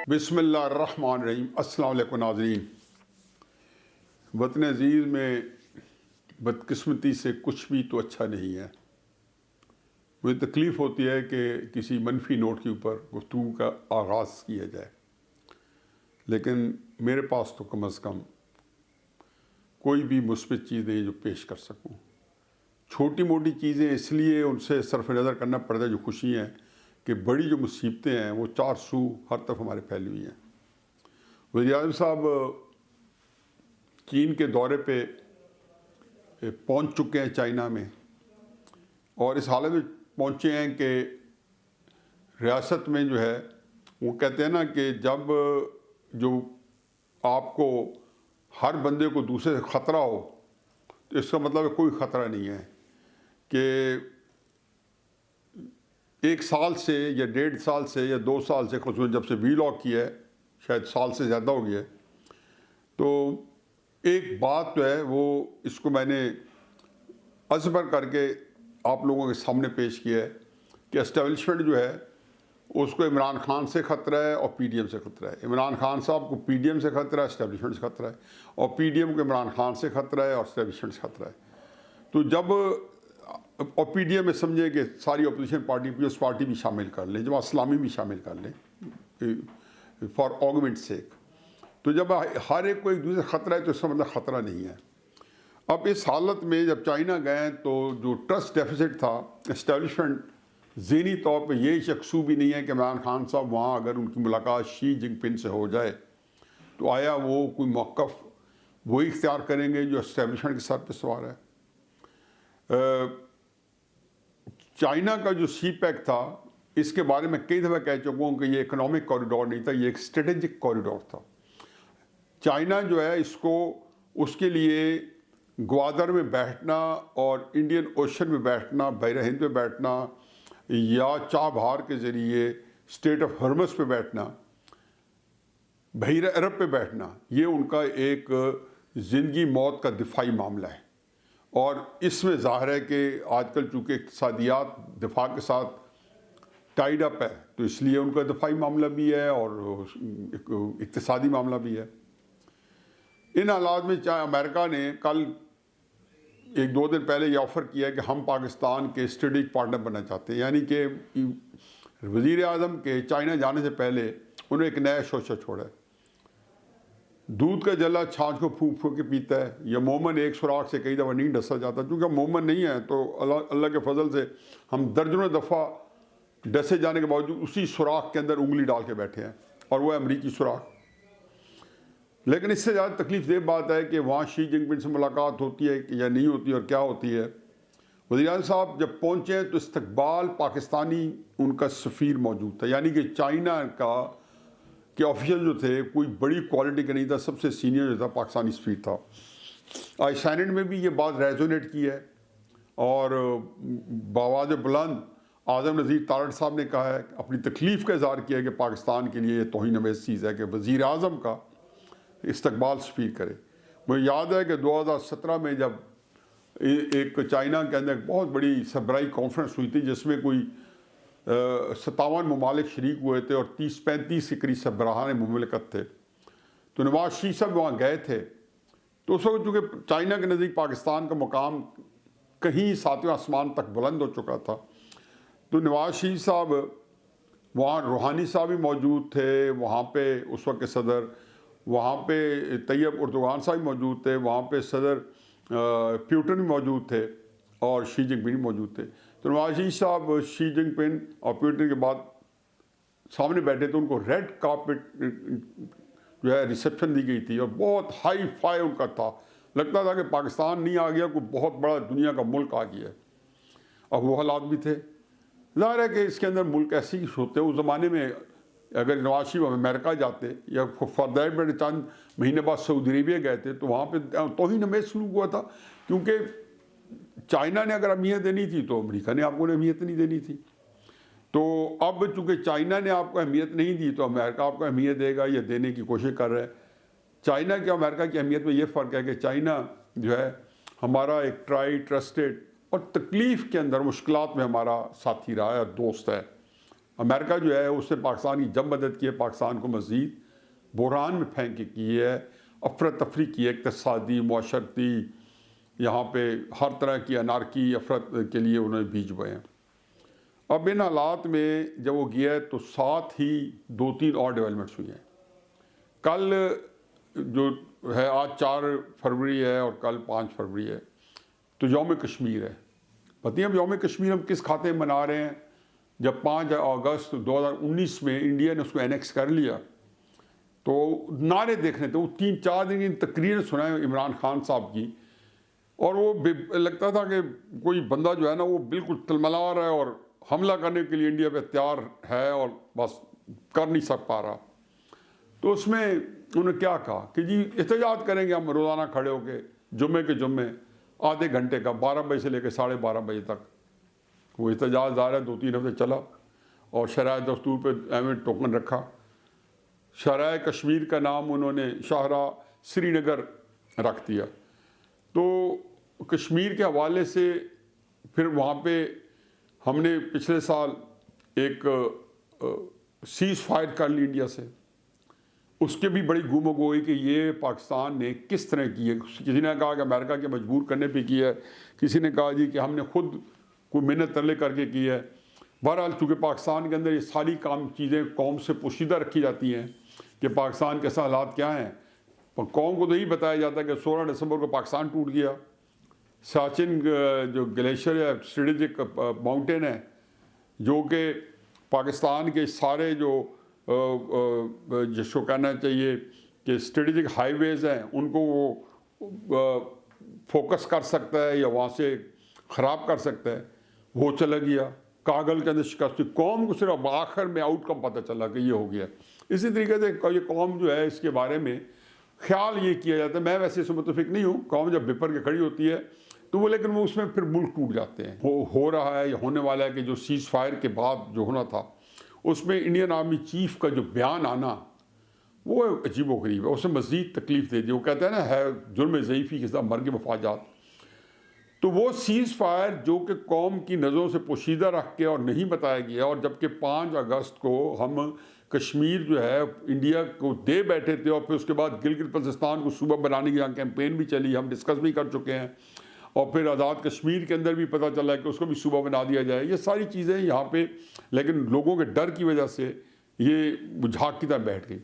بسم اللہ الرحمن الرحیم۔ السلام علیکم ناظرین۔ وطن عزیز میں بدقسمتی سے کچھ بھی تو اچھا نہیں ہے۔ مجھے تکلیف ہوتی ہے کہ کسی منفی نوٹ کے اوپر گفتگو کا آغاز کیا جائے، لیکن میرے پاس تو کم از کم کوئی بھی مثبت چیز نہیں جو پیش کر سکوں۔ چھوٹی موٹی چیزیں اس لیے ان سے صرف نظر کرنا پڑتا ہے جو خوشی ہیں، کہ بڑی جو مصیبتیں ہیں وہ چار سو ہر طرف ہمارے پھیلی ہوئی ہیں۔ وزیر اعظم صاحب چین کے دورے پہ پہنچ چکے ہیں چائنا میں، اور اس حالت میں پہنچے ہیں کہ ریاست میں جو ہے وہ کہتے ہیں نا کہ جب جو آپ کو ہر بندے کو دوسرے سے خطرہ ہو تو اس کا مطلب ہے کوئی خطرہ نہیں ہے، کہ 1 سال سے یا 1.5 سال سے یا 2 سال سے خصوصاً جب سے وی لاک کیا ہے، شاید سال سے زیادہ ہو گیا ہے، تو ایک بات جو ہے وہ اس کو میں نے ازبر کر کے آپ لوگوں کے سامنے پیش کیا ہے کہ اسٹیبلشمنٹ جو ہے اس کو عمران خان سے خطرہ ہے اور پی ڈی ایم سے خطرہ ہے۔ عمران خان صاحب کو پی ڈی ایم سے خطرہ ہے، اسٹیبلشمنٹ سے خطرہ ہے، اور پی ڈی ایم کو عمران خان سے خطرہ ہے اور اسٹیبلشمنٹ سے خطرہ ہے۔ تو جب اور پی ڈی ایم میں سمجھے کہ ساری اپوزیشن پارٹی پیپلز پارٹی بھی شامل کر لیں، جماعت اسلامی بھی شامل کر لیں فار آرگومنٹ سیک، تو جب ہر ایک کو ایک دوسرے سے خطرہ ہے تو اس کا مطلب خطرہ نہیں ہے۔ اب اس حالت میں جب چائنا گئے تو جو ٹرسٹ ڈیفیسٹ تھا، اسٹیبلشمنٹ ذہنی طور پہ یہ یکسو بھی نہیں ہے کہ عمران خان صاحب وہاں اگر ان کی ملاقات شی جن پنگ سے ہو جائے تو آیا وہ کوئی موقف وہی اختیار کریں گے جو اسٹیبلشمنٹ کے سر پہ سوار ہے۔ چائنا کا جو سی پیک تھا اس کے بارے میں کئی دفعہ کہہ چکا ہوں کہ یہ اکنامک کوریڈور نہیں تھا، یہ ایک اسٹریٹجک کوریڈور تھا۔ چائنا جو ہے اس کے لیے گوادر میں بیٹھنا اور انڈین اوشن میں بیٹھنا، بحر ہند میں بیٹھنا یا چاہ بہار کے ذریعے اسٹیٹ آف ہرمس پہ بیٹھنا، بحیرہ عرب پہ بیٹھنا، یہ ان کا ایک زندگی موت کا دفاعی معاملہ ہے۔ اور اس میں ظاہر ہے کہ آج کل چونکہ اقتصادیات دفاع کے ساتھ ٹائڈ اپ ہے تو اس لیے ان کا دفاعی معاملہ بھی ہے اور اقتصادی معاملہ بھی ہے۔ ان حالات میں چاہے امریکہ نے کل 1-2 دن پہلے یہ آفر کیا ہے کہ ہم پاکستان کے اسٹریٹجک پارٹنر بننا چاہتے ہیں، یعنی کہ وزیر اعظم کے چائنا جانے سے پہلے انہوں نے ایک نیا شوشہ چھوڑا ہے۔ دودھ کا جلا چھاچھ کو پھونک پھونک کے پیتا ہے، یا مومن ایک سوراخ سے کئی دفعہ نہیں ڈسا جاتا، چونکہ ہم مومن نہیں ہیں تو اللہ کے فضل سے ہم درجنوں دفعہ ڈسے جانے کے باوجود اسی سوراخ کے اندر انگلی ڈال کے بیٹھے ہیں، اور وہ امریکی سوراخ۔ لیکن اس سے زیادہ تکلیف دہ بات ہے کہ وہاں شی جن پنگ سے ملاقات ہوتی ہے یا نہیں ہوتی اور کیا ہوتی ہے۔ وزیر اعظم صاحب جب پہنچے تو استقبال پاکستانی ان کا سفیر موجود تھا، یعنی کہ چائنا کے آفیشل جو تھے کوئی بڑی کوالٹی کا نہیں تھا، سب سے سینئر جو تھا پاکستانی سفیر تھا۔ آج سینٹ میں بھی یہ بات ریزونیٹ کی ہے، اور بآواز بلند اعظم نذیر تارڑ صاحب نے کہا ہے، اپنی تکلیف کا اظہار کیا ہے کہ پاکستان کے لیے یہ توہین آمیز چیز ہے کہ وزیر اعظم کا استقبال سفیر کرے۔ مجھے یاد ہے کہ 2017 میں جب ایک چائنا کے اندر ایک بہت بڑی سربراہی کانفرنس ہوئی تھی جس میں کوئی 57 ممالک شریک ہوئے تھے اور 30-35 کے قریب سربراہان مملکت تھے، تو نواز شریف صاحب وہاں گئے تھے۔ تو اس وقت چونکہ چائنا کے نزدیک پاکستان کا مقام کہیں 7ویں آسمان تک بلند ہو چکا تھا، تو نواز شریف صاحب وہاں، روحانی صاحب بھی موجود تھے وہاں پہ، اس وقت کے صدر، وہاں پہ طیب اردوغان صاحب موجود تھے، وہاں پہ صدر پیوٹن بھی موجود تھے، اور شی جن پنگ بھی موجود تھے۔ تو نواز شریف صاحب شی جن پنگ اور پیوٹن کے بعد سامنے بیٹھے تھے، ان کو ریڈ کارپٹ جو ہے ریسیپشن دی گئی تھی، اور بہت ہائی فائی ان کا تھا، لگتا تھا کہ پاکستان نہیں آ گیا، کوئی بہت بڑا دنیا کا ملک آ گیا ہے، اور وہ حالات بھی تھے۔ ظاہر ہے کہ اس کے اندر ملک ایسے ہی ہوتے ہیں۔ اس زمانے میں اگر نواز شریف امریکہ جاتے یا فار دیٹ میٹر چند مہینے بعد سعودی عربیہ گئے تھے تو وہاں پہ توہین آمیز سلوک ہوا تھا، کیونکہ چائنا نے اگر اہمیت دینی تھی تو امریکہ نے آپ کو اہمیت نہیں دینی تھی۔ تو اب چونکہ چائنا نے آپ کو اہمیت نہیں دی تو امریکہ آپ کو اہمیت دے گا یا دینے کی کوشش کر رہا ہے۔ چائنا کی امریکہ کی اہمیت میں یہ فرق ہے کہ چائنا جو ہے ہمارا ایک ٹرائی ٹرسٹڈ اور تکلیف کے اندر، مشکلات میں ہمارا ساتھی رہا ہے، دوست ہے، امریکہ جو ہے اس نے پاکستان کی جب مدد کی ہے پاکستان کو مزید بحران میں پھینک کے کی ہے، افراتفری کی ہے، اقتصادی معاشرتی، یہاں پہ ہر طرح کی انارکی افراد کے لیے انہوں نے بیج بوئے ہیں۔ اب ان حالات میں جب وہ گیا ہے تو ساتھ ہی 2-3 اور ڈیولپمنٹس ہوئی ہیں۔ کل جو ہے آج 4 فروری ہے اور کل 5 فروری ہے تو یوم کشمیر ہے۔ پتہ ہے اب یوم کشمیر ہم کس کھاتے میں منا رہے ہیں؟ جب 5 اگست 2019 میں انڈیا نے اس کو اینیکس کر لیا تو نعرے دیکھنے تھے، وہ 3-4 دن کی تقریر سنا ہے عمران خان صاحب کی، اور وہ لگتا تھا کہ کوئی بندہ جو ہے نا وہ بالکل تلملا رہا ہے اور حملہ کرنے کے لیے انڈیا پہ تیار ہے اور بس کر نہیں سک پا رہا۔ تو اس میں انہوں نے کیا کہا کہ جی احتجاج کریں گے ہم روزانہ کھڑے ہو کے، جمعے کے جمعے آدھے گھنٹے کا 12 بجے سے لے کے 12:30 بجے تک۔ وہ احتجاج ظاہر ہے 2-3 ہفتے چلا اور شرائع دستور پہ اہم ٹوکن رکھا۔ شاہراہ کشمیر کا نام انہوں نے شاہراہ سری نگر رکھ دیا۔ تو کشمیر کے حوالے سے پھر وہاں پہ ہم نے پچھلے سال ایک سیز فائر کر لی انڈیا سے، اس کے بھی بڑی گم و گوئی کہ یہ پاکستان نے کس طرح کی ہے۔ کسی نے کہا کہ امریکہ کے مجبور کرنے پہ کی ہے، کسی نے کہا جی کہ ہم نے خود کوئی محنت ترلے کر کے کی ہے۔ بہرحال چونکہ پاکستان کے اندر یہ ساری چیزیں قوم سے پوشیدہ رکھی جاتی ہیں کہ پاکستان کے حالات کیا ہیں، قوم کو تو یہی بتایا جاتا ہے کہ 16 دسمبر کو پاکستان ٹوٹ گیا۔ سیاچن جو گلیشیئر ہے اسٹریٹجک ماؤنٹین ہے جو کہ پاکستان کے سارے جو جس کو کہنا چاہیے کہ اسٹریٹجک ہائی ویز ہیں ان کو وہ فوکس کر سکتا ہے یا وہاں سے خراب کر سکتا ہے، وہ چلا گیا۔ کاغل کے اندر شکست، قوم کو صرف آخر میں آؤٹ کم پتہ چلا کہ یہ ہو گیا۔ اسی طریقے سے یہ قوم جو ہے اس کے بارے میں خیال یہ کیا جاتا ہے، میں ویسے اس سے متفق نہیں ہوں، قوم جب بپر کے کھڑی ہوتی ہے تو وہ لیکن وہ اس میں پھر ملک ٹوٹ جاتے ہیں۔ ہو رہا ہے یا ہونے والا ہے کہ جو سیز فائر کے بعد جو ہونا تھا اس میں انڈین آرمی چیف کا جو بیان آنا وہ عجیب و غریب ہے، اسے مزید تکلیف دے دی۔ وہ کہتا ہے نا ہے جرم ضعیفی کے ساتھ مرگ مفاجات۔ تو وہ سیز فائر جو کہ قوم کی نظروں سے پوشیدہ رکھ کے اور نہیں بتایا گیا، اور جبکہ 5 اگست کو ہم کشمیر جو ہے انڈیا کو دے بیٹھے تھے اور پھر اس کے بعد گلگت بلتستان کو صوبہ بنانے کی کیمپین بھی چلی، ہم ڈسکس بھی کر چکے ہیں، اور پھر آزاد کشمیر کے اندر بھی پتہ چلا کہ اس کو بھی صوبہ بنا دیا جائے۔ یہ ساری چیزیں یہاں پہ لیکن لوگوں کے ڈر کی وجہ سے یہ جھاگ کی طرح بیٹھ گئی۔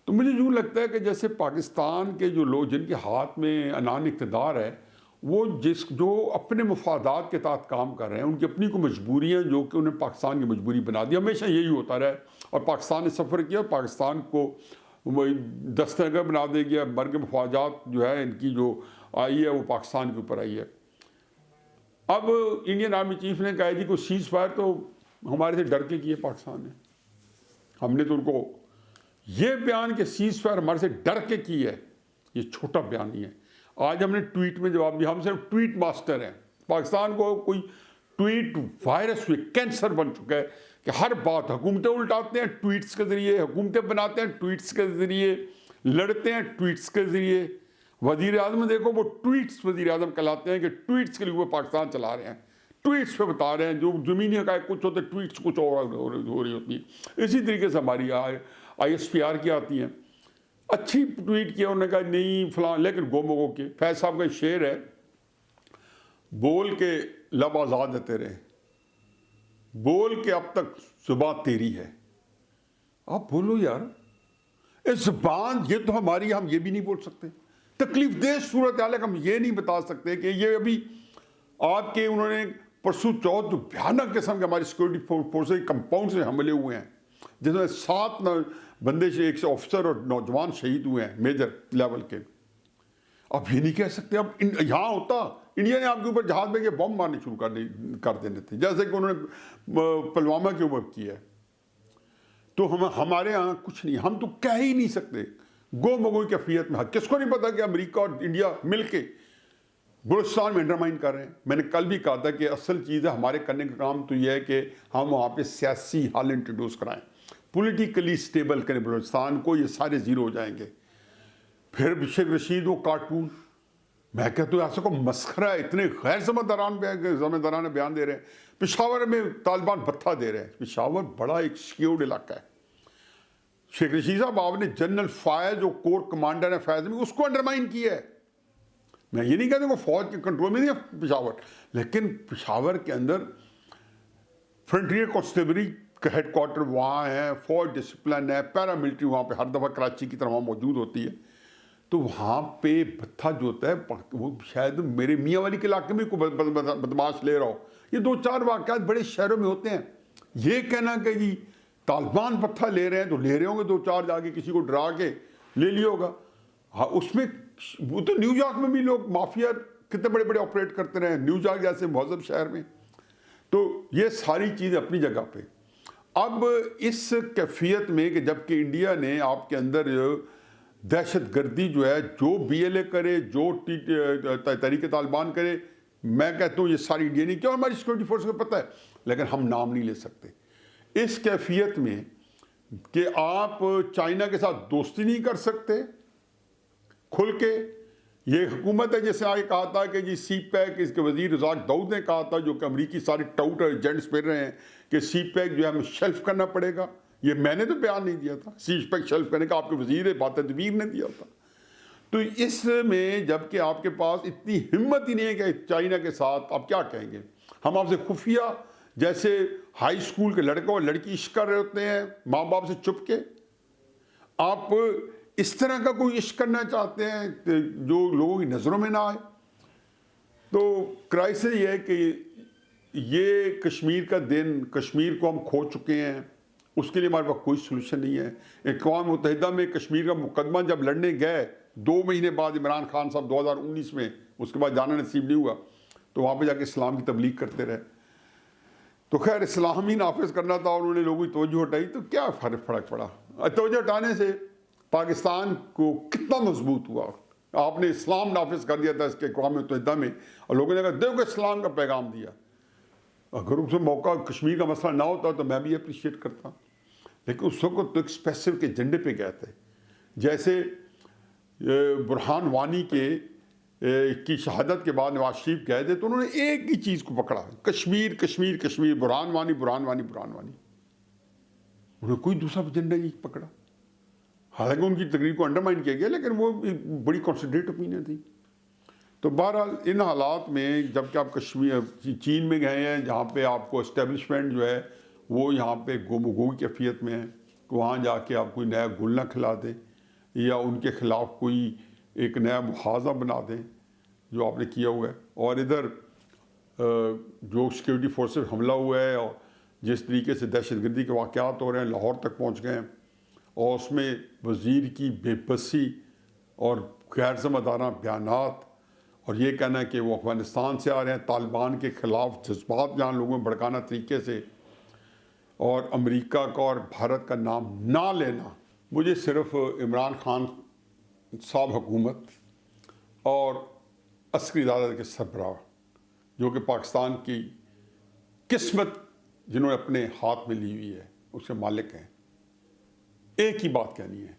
تو مجھے یوں لگتا ہے کہ جیسے پاکستان کے جو لوگ جن کے ہاتھ میں عنان اقتدار ہے وہ جو اپنے مفادات کے تحت کام کر رہے ہیں، ان کی اپنی کو مجبوریاں جو کہ انہیں پاکستان کی مجبوری بنا دی، ہمیشہ یہی ہوتا رہا ہے۔ اور پاکستان نے سفر کیا، پاکستان کو دستنگر بنا دے گیا، مرگ مفاجات جو ہے ان کی جو آئی ہے وہ پاکستان کے اوپر آئی ہے۔ اب انڈین آرمی چیف نے کہا جی کوئی سیز فائر تو ہمارے سے ڈر کے کیے پاکستان نے، ہم نے تو ان کو یہ بیان کہ سیز فائر ہمارے سے ڈر کے کی ہے، یہ چھوٹا بیان نہیں ہے۔ آج ہم نے ٹویٹ میں جواب دیا، ہم صرف ٹویٹ ماسٹر ہیں۔ پاکستان کو کوئی ٹویٹ وائرس ہوئے کینسر بن چکا ہے کہ ہر بات حکومتیں الٹاتے ہیں ٹویٹس کے ذریعے، حکومتیں بناتے ہیں ٹویٹس کے ذریعے، لڑتے ہیں ٹویٹس کے ذریعے۔ وزیر اعظم دیکھو وہ ٹویٹس وزیر اعظم کہلاتے ہیں کہ ٹویٹس کے لیے وہ پاکستان چلا رہے ہیں، ٹویٹس پہ بتا رہے ہیں، جو زمینی حقائق کچھ ہوتے ٹویٹس کچھ اور ہو رہی ہوتی ہے۔ اسی طریقے سے ہماری ISPR کی آتی ہیں، اچھی ٹویٹ کیا، انہوں نے کہا نہیں فلاں، لیکن گو کے فیض صاحب کا شعر ہے، بول کے لب آزاد ہے تیرے، بول کے اب تک زبان تیری ہے۔ آپ بولو یار، اس زبان یہ تو ہماری، ہم یہ بھی نہیں بول سکتے۔ تکلیف دہ صورتحال ہے کہ ہم یہ نہیں بتا سکتے کہ یہ ابھی آپ کے انہوں نے پرسوں چوتھ جو بھیانک قسم کے ہماری سیکورٹی فورسز کے کمپاؤنڈ سے حملے ہوئے ہیں جس میں 7 بندے سے 1 آفیسر اور نوجوان شہید ہوئے ہیں میجر لیول کے، اب یہ نہیں کہہ سکتے۔ اب یہاں ہوتا انڈیا نے آپ کے اوپر جہاز میں کے بم مارنے شروع کر دینے تھے جیسے کہ انہوں نے پلوامہ کے اوپر کیا ہے۔ تو ہمارے ہاں کچھ نہیں، ہم تو کہہ ہی نہیں سکتے، گو مگوئی کیفیت میں۔ کس کو نہیں پتا کہ امریکہ اور انڈیا مل کے بلوچستان میں انڈرمائن کر رہے ہیں۔ میں نے کل بھی کہا تھا کہ اصل چیز ہے ہمارے کرنے کا کام تو یہ ہے کہ ہم وہاں پہ سیاسی حل انٹروڈیوس کرائیں، پولیٹیکلی سٹیبل کریں بلوچستان کو، یہ سارے زیرو ہو جائیں گے۔ پھر شیخ رشید وہ کارٹون میں کہتا ہوں ایسا کو مسخرہ ہے، اتنے غیر ذمہ دارانہ بیان دے رہے ہیں۔ پشاور میں طالبان بتھا دے رہے ہیں، پشاور بڑا ایک سیکیورڈ علاقہ ہے۔ شیخ رشید صاحب آپ نے جنرل فائز جو کور کمانڈر ہے فیض میں، اس کو انڈرمائن کیا ہے۔ میں یہ نہیں کہتا کہ فوج کے کنٹرول میں نہیں ہے پشاور، لیکن پشاور کے اندر فرنٹیئر کانسٹیبلری کا ہیڈ کوارٹر وہاں ہے، فوج ڈسپلن ہے، پیراملٹری وہاں پہ ہر دفعہ کراچی کی طرح وہاں موجود ہوتی ہے۔ تو وہاں پہ بتھا جو ہوتا ہے وہ شاید میرے میاں والی کے علاقے میں کوئی بدماش لے رہا ہو۔ یہ 2-4 واقعات بڑے شہروں میں ہوتے ہیں۔ یہ کہنا کہ جی طالبان بتھا لے رہے ہیں تو لے رہے ہوں گے 2-4 جا کے کسی کو ڈرا کے لے لیا ہوگا۔ ہاں اس میں وہ تو نیو یارک میں بھی لوگ مافیا کتنے بڑے بڑے آپریٹ کرتے رہے ہیں، نیو یارک جیسے مہذب شہر میں۔ تو یہ ساری چیزیں اپنی جگہ پہ۔ اب اس کیفیت میں کہ جب کہ انڈیا نے آپ کے اندر دہشت گردی جو ہے، جو BLA کرے، جو تحریک طالبان کرے، میں کہتا ہوں یہ ساری انڈیا نہیں کیا، اور ہماری سیکورٹی فورس کو پتہ ہے، لیکن ہم نام نہیں لے سکتے۔ اس کیفیت میں کہ آپ چائنا کے ساتھ دوستی نہیں کر سکتے کھل کے۔ یہ حکومت ہے جیسے آگے کہا تھا کہ جی سی پیک، اس کے وزیر رزاق داؤد نے کہا تھا، جو کہ امریکی سارے ٹاؤٹ ایجنٹس پھر رہے ہیں کہ سی پیک جو ہے ہمیں شیلف کرنا پڑے گا۔ یہ میں نے تو بیان نہیں دیا تھا، سی پیک شیلف کرنے کا آپ کے وزیر بات تدبیر نے دیا تھا۔ تو اس میں جب کہ آپ کے پاس اتنی ہمت ہی نہیں ہے کہ چائنا کے ساتھ آپ کیا کہیں گے، ہم آپ سے خفیہ جیسے ہائی اسکول کے لڑکا اور لڑکی عشق کر رہے ہوتے ہیں ماں باپ سے چھپ کے، آپ اس طرح کا کوئی عشق کرنا چاہتے ہیں جو لوگوں کی نظروں میں نہ آئے۔ تو کرائسس یہ ہے کہ یہ کشمیر کا دن، کشمیر کو ہم کھو چکے ہیں، اس کے لیے ہمارے پاس کوئی سلوشن نہیں ہے۔ اقوام متحدہ میں کشمیر کا مقدمہ جب لڑنے گئے 2 مہینے بعد، عمران خان صاحب 2019 میں، اس کے بعد جانا نصیب نہیں ہوا، تو وہاں پہ جا کے اسلام کی تبلیغ کرتے رہے۔ تو خیر اسلام ہی نافذ کرنا تھا اور انہوں نے لوگوں کی توجہ ہٹائی، تو کیا فرق پڑا؟ توجہ ہٹانے سے پاکستان کو کتنا مضبوط ہوا۔ آپ نے اسلام نافذ کر دیا تھا اس کے اقوام متحدہ میں، اور لوگوں نے کہا دیکھو کہ اسلام کا پیغام دیا۔ اگر اس میں موقع کشمیر کا مسئلہ نہ ہوتا تو میں بھی اپریشیٹ کرتا، لیکن اس وقت تو ایک اسپیسیفک ایجنڈے پہ گئے تھے۔ جیسے برہان وانی کی شہادت کے بعد نواز شریف گئے تھے تو انہوں نے ایک ہی چیز کو پکڑا، کشمیر کشمیر کشمیر، برہان وانی برہان وانی برہان وانی۔ انہوں نے کوئی دوسرا ایجنڈا نہیں پکڑا، حالانکہ ان کی تقریر کو انڈرمائن کیا گیا، لیکن وہ بڑی کنسیڈریٹ اوپینین تھی۔ تو بہرحال ان حالات میں جب کہ آپ چین میں گئے ہیں جہاں پہ آپ کو اسٹیبلشمنٹ جو ہے وہ یہاں پہ گو کیفیت میں ہے، کہ وہاں جا کے آپ کوئی نیا گل نہ کھلا دیں یا ان کے خلاف کوئی ایک نیا محاذہ بنا دیں جو آپ نے کیا ہوا ہے۔ اور ادھر جو سیکورٹی فورسز حملہ ہوا ہے اور جس طریقے سے دہشت گردی کے واقعات ہو رہے ہیں، لاہور تک پہنچ گئے ہیں، اور اس میں وزیر کی بے بسی اور غیر ذمہ دارانہ بیانات، اور یہ کہنا ہے کہ وہ افغانستان سے آ رہے ہیں، طالبان کے خلاف جذبات جہاں لوگوں میں بھڑکانا طریقے سے، اور امریکہ کا اور بھارت کا نام نہ لینا۔ مجھے صرف عمران خان صاحب حکومت اور عسکری عدالت کے سربراہ جو کہ پاکستان کی قسمت جنہوں نے اپنے ہاتھ میں لی ہوئی ہے اس کے مالک ہیں، ایک ہی بات کہنی ہے،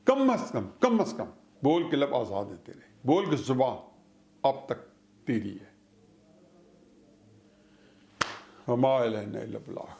کم از کم بول کے لب آزاد ہے تیرے، بول کے زبان اب تک تیری ہے۔ وما علینا الا البلاغ۔